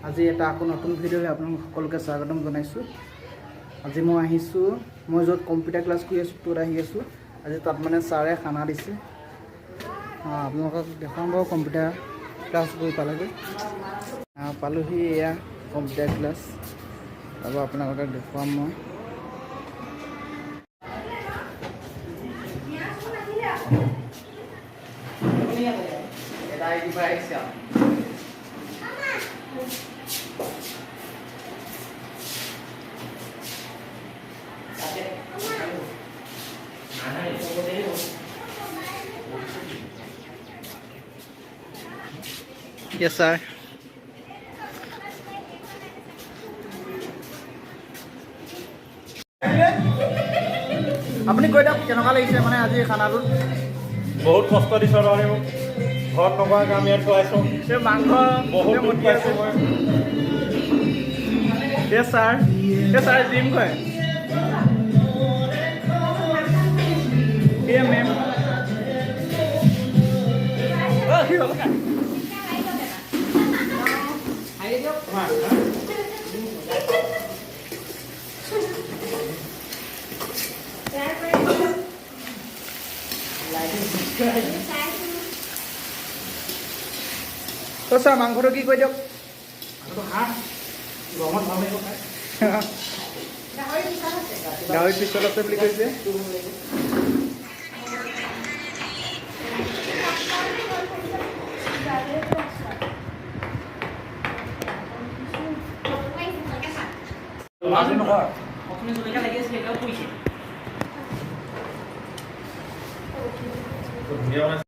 আজি এটা আকৌ নতুন ভিডিঅ'লৈ আপোনালোক সকলোকে স্বাগতম জনাইছোঁ। আজি মই আহিছোঁ, মই য'ত কম্পিউটাৰ ক্লাছ কৰি আছোঁ ত'ত আহি আছোঁ। আজি তাত মানে ছাৰে খানা দিছে। আপোনালোকক দেখাম বাৰু কম্পিউটাৰ ক্লাছ গৈ পালেগৈ। পালোহি এয়া কম্পিউটাৰ ক্লাছ। তাৰপৰা আপোনালোকক দেখুৱাম মই। Yes, sir. আপুনি কৈ দিয়ক কেনেকুৱা লাগিছে মানে আজি খানাটোত? বহুত কষ্ট দিছোঁ আৰু মোক ঘৰত নকৰাকৈ আমি ইয়াত খুৱাইছোঁ। এই মাংস বহুত দুখ পাইছোঁ মই। ছাৰ জিম কৰে মেম ছাৰ মাংসটো কি কৈ দিয়ক? গৰমত ভাল লাগিব খাই। গাহৰি পিছত আছে বুলি কৈছে। ধুনীয়া